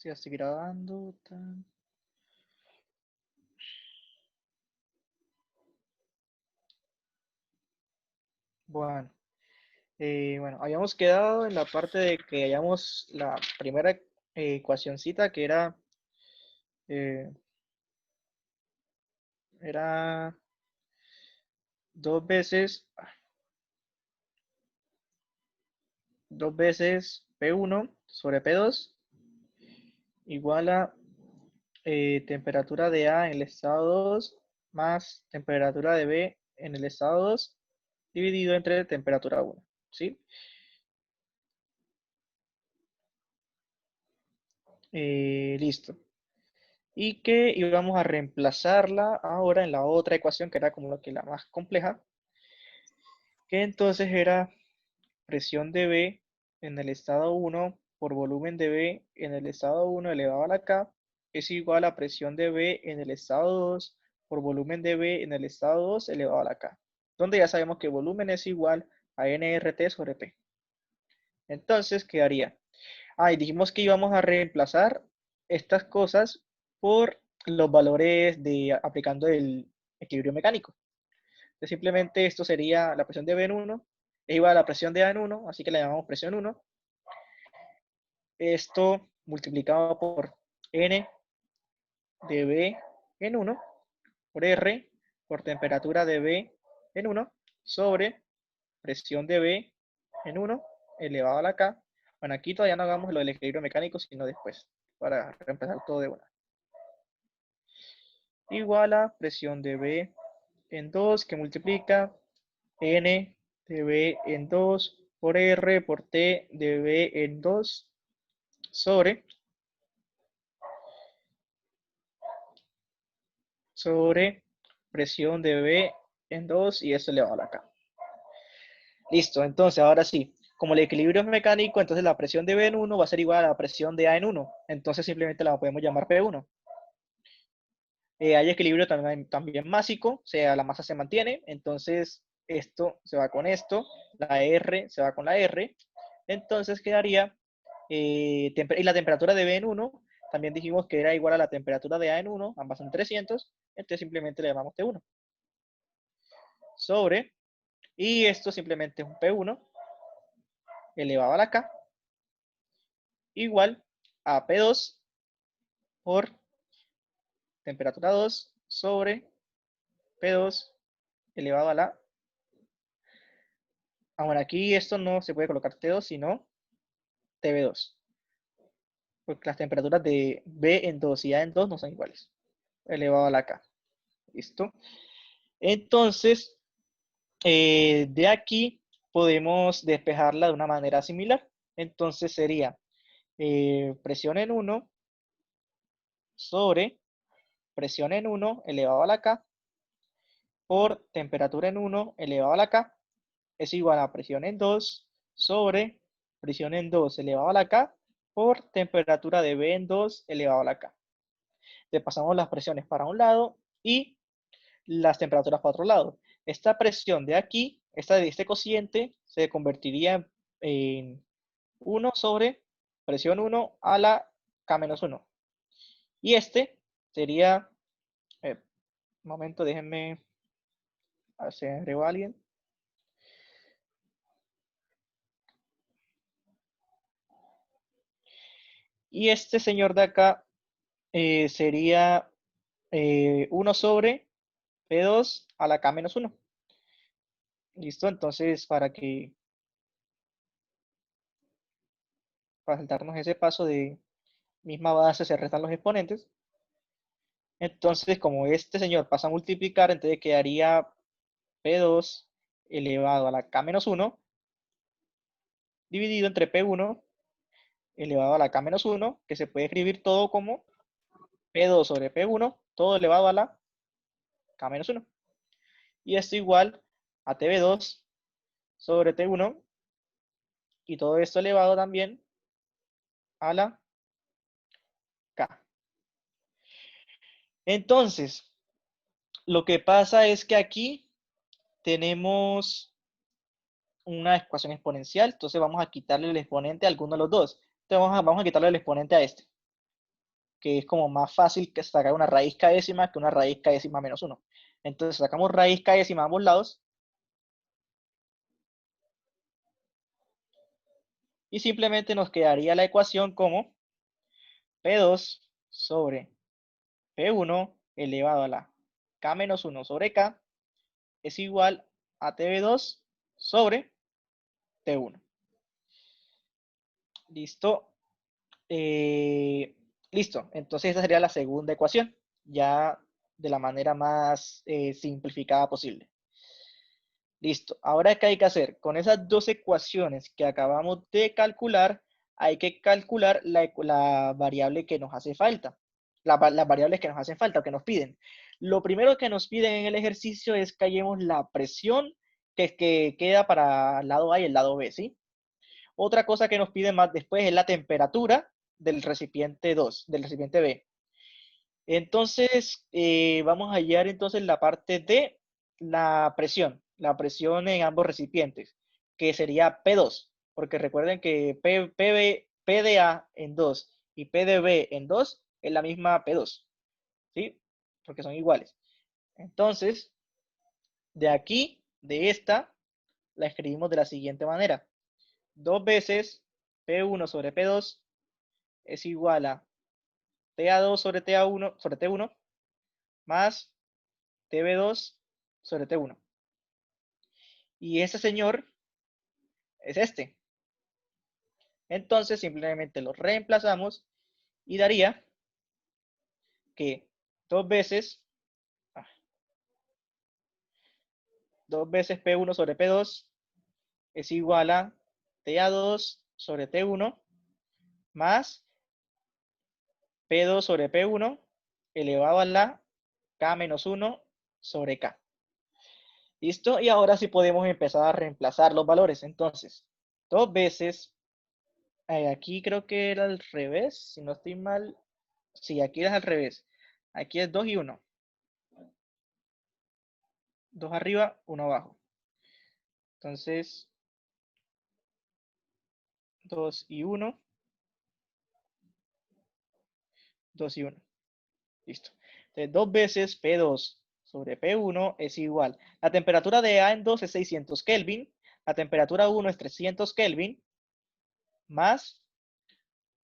Ya estoy grabando. Bueno, bueno, habíamos quedado en la parte de que hallamos la primera ecuacioncita que eh, era dos veces P1 sobre P2 igual a temperatura de A en el estado 2 más temperatura de B en el estado 2 dividido entre temperatura 1, ¿sí? Listo. Y que íbamos a reemplazarla ahora en la otra ecuación que era como lo que la más compleja, que entonces era presión de B en el estado 1 por volumen de B en el estado 1 elevado a la K es igual a presión de B en el estado 2 por volumen de B en el estado 2 elevado a la K, donde ya sabemos que volumen es igual a nRT sobre P. Entonces quedaría, y dijimos que íbamos a reemplazar estas cosas por los valores de aplicando el equilibrio mecánico. Entonces, simplemente esto sería la presión de B en 1 es igual a la presión de A en 1, así que le llamamos presión 1. Esto multiplicado por N de B en 1 por R por temperatura de B en 1 sobre presión de B en 1 elevado a la K. Bueno, aquí todavía no hagamos lo del equilibrio mecánico, sino después, para reemplazar todo de una. Igual a presión de B en 2 que multiplica N de B en 2 por R por T de B en 2 sobre presión de B en 2 y eso elevado a la K. Listo, entonces ahora sí, como el equilibrio es mecánico, entonces la presión de B en 1 va a ser igual a la presión de A en 1. Entonces simplemente la podemos llamar P1. Hay equilibrio también másico, o sea, la masa se mantiene, entonces esto se va con esto, la R se va con la R, entonces quedaría, y la temperatura de B en 1, también dijimos que era igual a la temperatura de A en 1, ambas son 300, entonces simplemente le llamamos T1, sobre, y esto simplemente es un P1 elevado a la K, igual a P2 por temperatura 2 sobre P2 elevado a la. Ahora aquí esto no se puede colocar T2, sino TV2. Porque las temperaturas de B en 2 y A en 2 no son iguales. Elevado a la K. ¿Listo? Entonces, de aquí podemos despejarla de una manera similar. Entonces sería presión en 1 sobre presión en 1 elevado a la K por temperatura en 1 elevado a la K es igual a presión en 2 sobre presión en 2 elevado a la K por temperatura de B en 2 elevado a la K. Le pasamos las presiones para un lado y las temperaturas para otro lado. Esta presión de aquí, de este cociente, se convertiría en 1 sobre presión 1 a la K-1. Y este sería, un momento, déjenme hacer agrego a alguien. Y este señor de acá sería 1 sobre P2 a la K-1. ¿Listo? Entonces, para saltarnos ese paso de misma base, se restan los exponentes. Entonces, como este señor pasa a multiplicar, entonces quedaría P2 elevado a la K-1 dividido entre P1 elevado a la K-1, que se puede escribir todo como P2 sobre P1, todo elevado a la K-1. Y esto igual a TV2 sobre T1 y todo esto elevado también a la K. Entonces, lo que pasa es que aquí tenemos una ecuación exponencial, entonces vamos a quitarle el exponente a alguno de los dos. Entonces vamos a quitarle el exponente a este. que es como más fácil que sacar una raíz kdécima que una raíz kdécima menos 1. Entonces sacamos raíz kdécima a ambos lados y simplemente nos quedaría la ecuación como P2 sobre P1 elevado a la K menos 1 sobre K es igual a TB2 sobre T1. ¿Listo? Listo. Entonces esa sería la segunda ecuación, ya de la manera más simplificada posible. Listo. Ahora, ¿qué hay que hacer? Con esas dos ecuaciones que acabamos de calcular, hay que calcular la variable que nos hace falta. Las variables que nos hacen falta o que nos piden. Lo primero que nos piden en el ejercicio es que hallemos la presión que queda para el lado A y el lado B, ¿sí? Otra cosa que nos piden más después es la temperatura del recipiente 2, del recipiente B. Entonces, vamos a hallar entonces la parte de la presión en ambos recipientes, que sería P2, porque recuerden que P de A en 2 y P de B en 2 es la misma P2, ¿sí? Porque son iguales. Entonces, de aquí, de esta, la escribimos de la siguiente manera. 2 veces P1 sobre P2 es igual a TA2 sobre TA1 sobre T1 más TB2 sobre T1. Y ese señor es este. Entonces simplemente lo reemplazamos y daría que 2 veces, 2 veces P1 sobre P2 es igual a TA2 sobre T1 más P2 sobre P1 elevado a la K menos 1 sobre K. ¿Listo? Y ahora sí podemos empezar a reemplazar los valores. Entonces, 2 veces, aquí creo que era al revés, si no estoy mal. Sí, aquí es al revés. Aquí es 2 y 1. 2 arriba, 1 abajo. Entonces, 2 y 1. 2 y 1. Listo. Entonces, 2 veces P2 sobre P1 es igual. La temperatura de A en 2 es 600 Kelvin. La temperatura 1 es 300 Kelvin. Más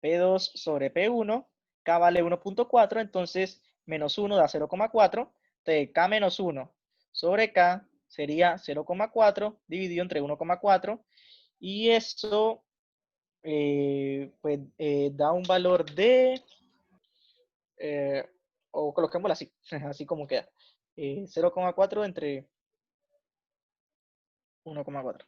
P2 sobre P1. K vale 1.4. Entonces, menos 1 da 0.4. Entonces, K menos 1 sobre K sería 0.4 dividido entre 1.4. Y eso pues da un valor de, eh, o coloquémoslo así, así como queda, 0.4 entre 1.4.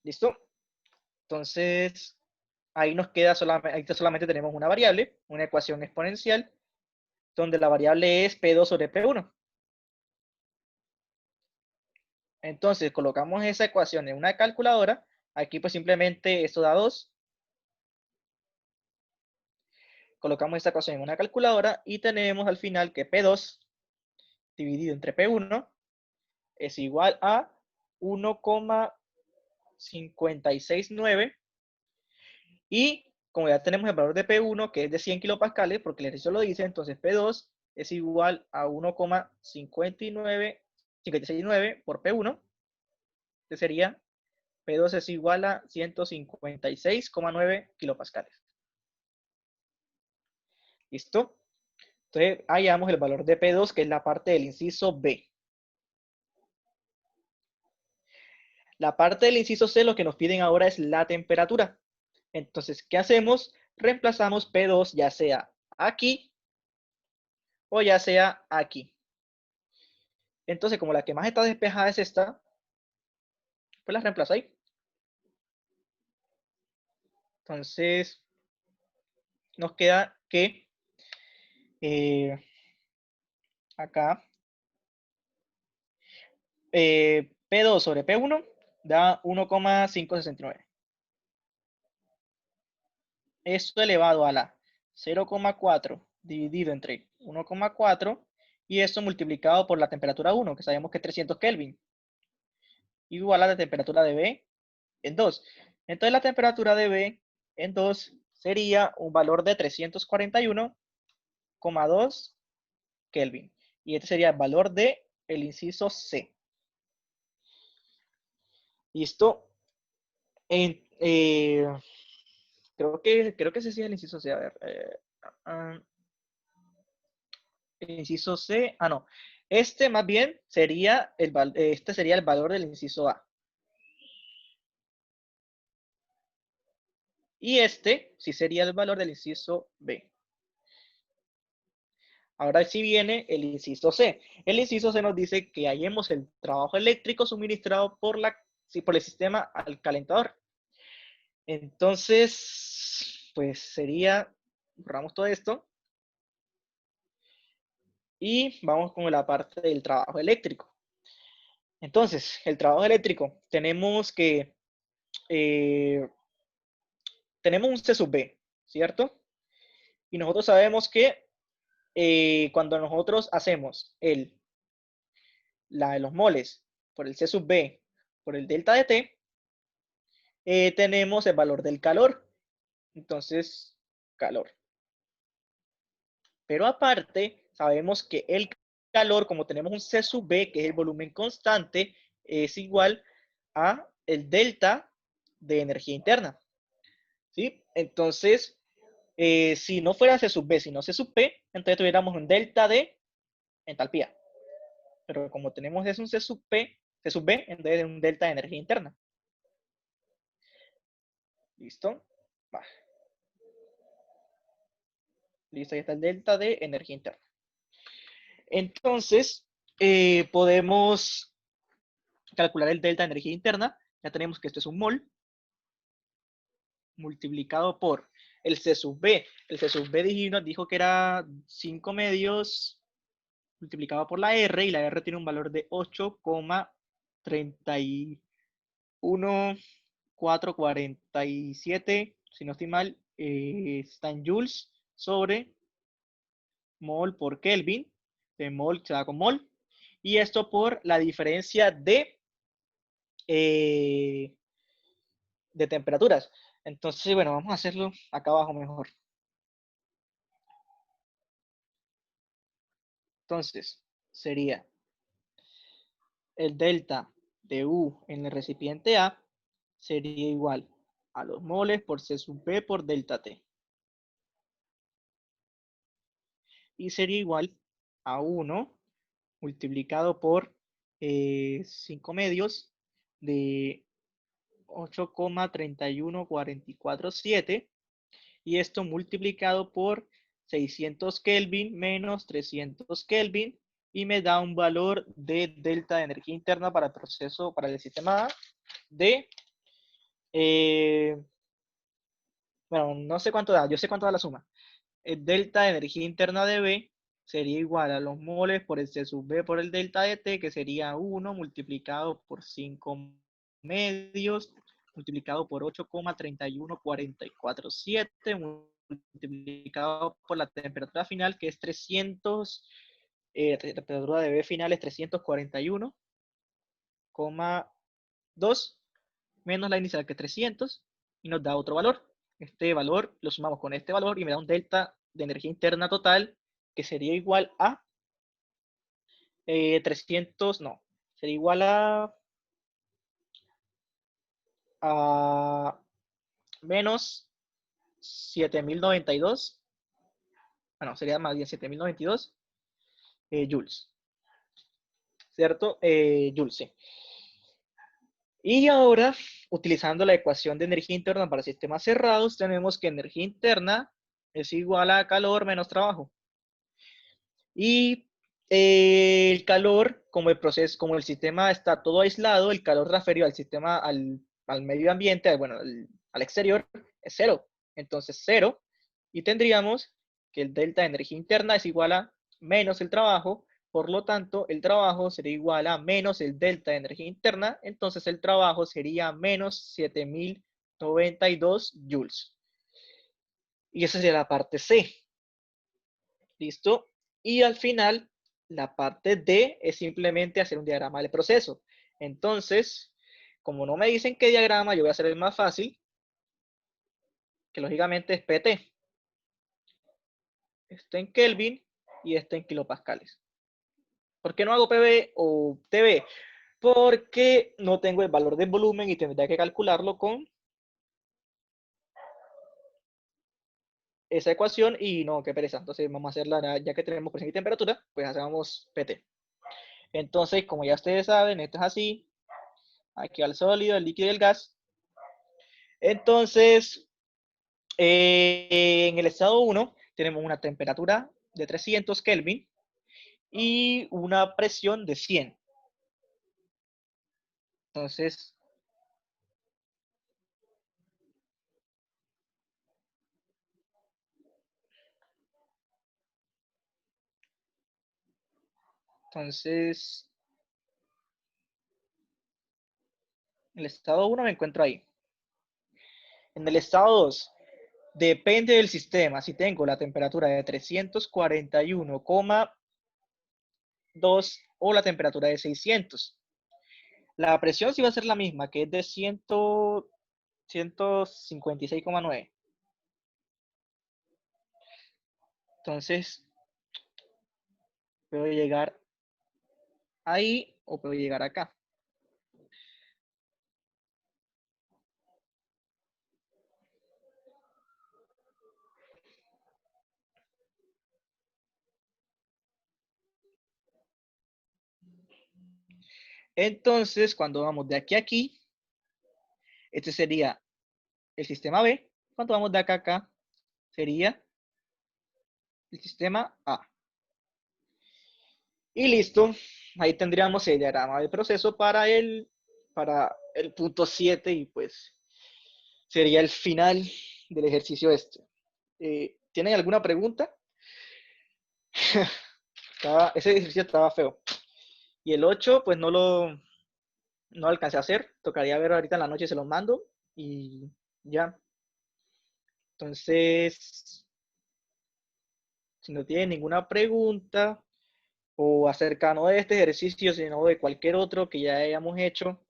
¿Listo? Entonces, ahí nos queda solamente, ahí solamente tenemos una variable, una ecuación exponencial, donde la variable es P2 sobre P1. Entonces, colocamos esa ecuación en una calculadora. Aquí pues simplemente esto da 2. Colocamos esta ecuación en una calculadora y tenemos al final que P2 dividido entre P1 es igual a 1,569 y como ya tenemos el valor de P1 que es de 100 kilopascales porque el ejercicio lo dice, entonces P2 es igual a 1,569 por P1, que sería P2 es igual a 156,9 kilopascales. ¿Listo? Entonces hallamos el valor de P2 que es la parte del inciso B. La parte del inciso C lo que nos piden ahora es la temperatura. Entonces, ¿qué hacemos? Reemplazamos P2 ya sea aquí o ya sea aquí. Entonces, como la que más está despejada es esta, pues la reemplazo ahí. Entonces, nos queda que acá P2 sobre P1 da 1,569. Esto elevado a la 0,4 dividido entre 1,4 y esto multiplicado por la temperatura 1, que sabemos que es 300 Kelvin, igual a la temperatura de B en 2. Entonces la temperatura de B en 2 sería un valor de 341,2 Kelvin. Y este sería el valor del inciso C. ¿Listo? En, creo que ese sí es el inciso C. A ver. El inciso C. Ah, no. Este más bien sería este sería el valor del inciso A. Y este sí sería el valor del inciso B. Ahora sí viene el inciso C. El inciso C nos dice que hallemos el trabajo eléctrico suministrado por el sistema al calentador. Entonces, pues sería, borramos todo esto y vamos con la parte del trabajo eléctrico. Entonces, el trabajo eléctrico, tenemos que, tenemos un C sub B, ¿cierto? Y nosotros sabemos que cuando nosotros hacemos la de los moles por el C sub B por el delta de T, tenemos el valor del calor. Entonces, calor. Pero aparte, sabemos que el calor, como tenemos un C sub B, que es el volumen constante, es igual a el delta de energía interna. ¿Sí? Entonces, si no fuera C sub B, sino C sub P, entonces tuviéramos un delta de entalpía. Pero como tenemos es un C sub P, C sub B, entonces es un delta de energía interna. ¿Listo? Va. Listo, ahí está el delta de energía interna. Entonces, podemos calcular el delta de energía interna. Ya tenemos que esto es un mol multiplicado por el C sub B. El C sub B nos dijo que era 5 medios multiplicado por la R, y la R tiene un valor de 8,31447, si no estoy mal, está en joules sobre mol por Kelvin, de mol se da con mol, y esto por la diferencia de temperaturas. Entonces, bueno, vamos a hacerlo acá abajo mejor. Entonces, sería el delta de U en el recipiente A sería igual a los moles por C sub B por delta T. Y sería igual a 1 multiplicado por 5 medios de 8,31447, y esto multiplicado por 600 Kelvin menos 300 Kelvin, y me da un valor de delta de energía interna para el proceso, para el sistema A, de, bueno, no sé cuánto da, yo sé cuánto da la suma. El delta de energía interna de B sería igual a los moles por el C sub B por el delta de T, que sería 1 multiplicado por 5 medios, multiplicado por 8,31447, multiplicado por la temperatura final, que es 300, la temperatura de B final es 341,2, menos la inicial, que es 300, y nos da otro valor. Este valor lo sumamos con este valor y me da un delta de energía interna total que sería igual a 300, no, sería igual a menos 7092, bueno, sería más bien 7092 joules, ¿cierto? Joules, sí. Y ahora, utilizando la ecuación de energía interna para sistemas cerrados, tenemos que energía interna es igual a calor menos trabajo. Y el calor, como el proceso, como el sistema está todo aislado, el calor referido al sistema, al medio ambiente, bueno, al exterior, es cero. Entonces, cero. Y tendríamos que el delta de energía interna es igual a menos el trabajo. Por lo tanto, el trabajo sería igual a menos el delta de energía interna. Entonces, el trabajo sería menos 7092 joules. Y esa sería la parte C. ¿Listo? Y al final, la parte D es simplemente hacer un diagrama del proceso. Entonces, como no me dicen qué diagrama, yo voy a hacer el más fácil. que lógicamente es PT. Esto en Kelvin y esto en kilopascales. ¿Por qué no hago PV o TV? Porque no tengo el valor de volumen y tendría que calcularlo con esa ecuación y no, qué pereza. Entonces vamos a hacerla, ya que tenemos presión y temperatura, pues hacemos PT. Entonces, como ya ustedes saben, esto es así. Aquí al sólido, el líquido y el gas. Entonces, en el estado 1 tenemos una temperatura de 300 Kelvin y una presión de 100. Entonces, entonces, en el estado 1 me encuentro ahí. En el estado 2, depende del sistema. Si tengo la temperatura de 341,2 o la temperatura de 600. La presión sí va a ser la misma, que es de 156,9. Entonces, puedo llegar ahí o puedo llegar acá. Entonces, cuando vamos de aquí a aquí, este sería el sistema B. Cuando vamos de acá a acá, sería el sistema A. Y listo. Ahí tendríamos el diagrama del proceso para el punto 7 y pues sería el final del ejercicio este. ¿Tienen alguna pregunta? Ese ejercicio estaba feo. Y el 8, pues no alcancé a hacer. Tocaría ver ahorita en la noche, se los mando y ya. Entonces, si no tienen ninguna pregunta o acerca no de este ejercicio, sino de cualquier otro que ya hayamos hecho.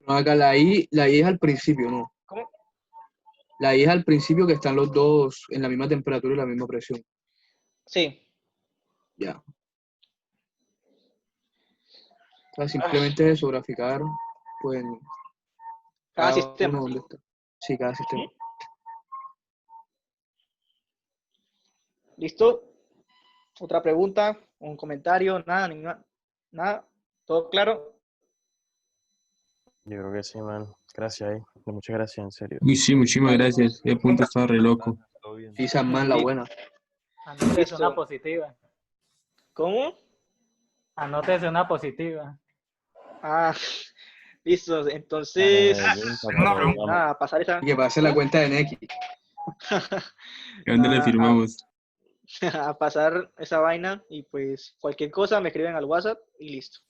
No, acá la I es al principio, ¿no? ¿Cómo? La I es al principio que están los dos en la misma temperatura y la misma presión. Sí. Ya. O sea, simplemente es eso, graficar, pues, Cada cada uno sistema. dónde está. Sí, cada sistema. ¿Mm? ¿Listo? ¿Otra pregunta? ¿Un comentario? Nada, ninguna, nada. ¿Todo claro? Yo creo que sí, man. Gracias, muchas gracias, en serio. Uy, sí, muchísimas Dale. gracias. El punto estaba re loco. Todo bien. Sí, Samán, la buena. Anótese una Listo. positiva. ¿Cómo? Anótese una positiva. Ah, listo. Dale, Entonces, Medellín, Tengo una pregunta. nada, pasar esa. Y que pase la ¿Cómo? cuenta de Nequi. ¿Y dónde le a, firmamos? a pasar esa vaina y pues cualquier cosa me escriben al WhatsApp y listo.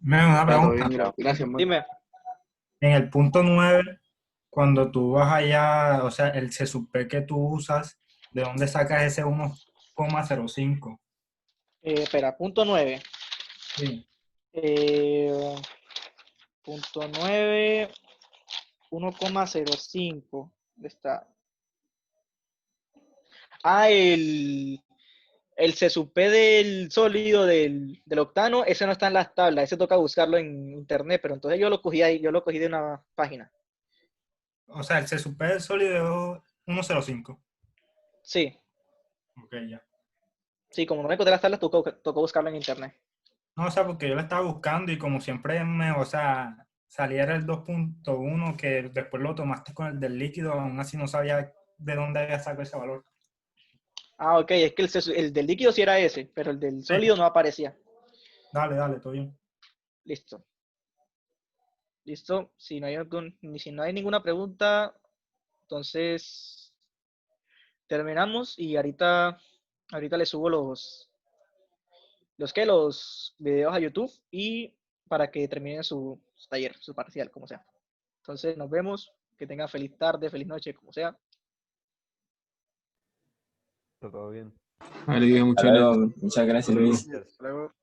Una Está todo pregunta. bien, gracias, man. Dime. En el punto 9, cuando tú vas allá, o sea, el CSUP que tú usas, ¿de dónde sacas ese 1,05? Espera, punto 9. Sí. Punto 9, 1,05. ¿Dónde está? Ah, el CSUP del sólido del octano, ese no está en las tablas, ese toca buscarlo en internet, pero entonces yo lo cogí ahí, yo lo cogí de una página. O sea, el CSUP del sólido 1,05. Sí, Ok, ya. sí, como no me encontré las tablas, tocó buscarlo en internet. No, o sea, porque yo lo estaba buscando y como siempre o sea, saliera el 2,1 que después lo tomaste con el del líquido, aún así no sabía de dónde había sacado ese valor. Ah, ok, es que el del líquido sí era ese, pero el del sólido no aparecía. Dale, todo bien. Listo. Listo. Si no hay ninguna pregunta, entonces terminamos y ahorita le subo los videos a YouTube y para que terminen su taller, su parcial, como sea. Entonces nos vemos, que tengan feliz tarde, feliz noche, como sea. Todo bien. Vale, muchas Hasta luego, gracias. muchas gracias, Hasta luego. Luis. Hasta luego.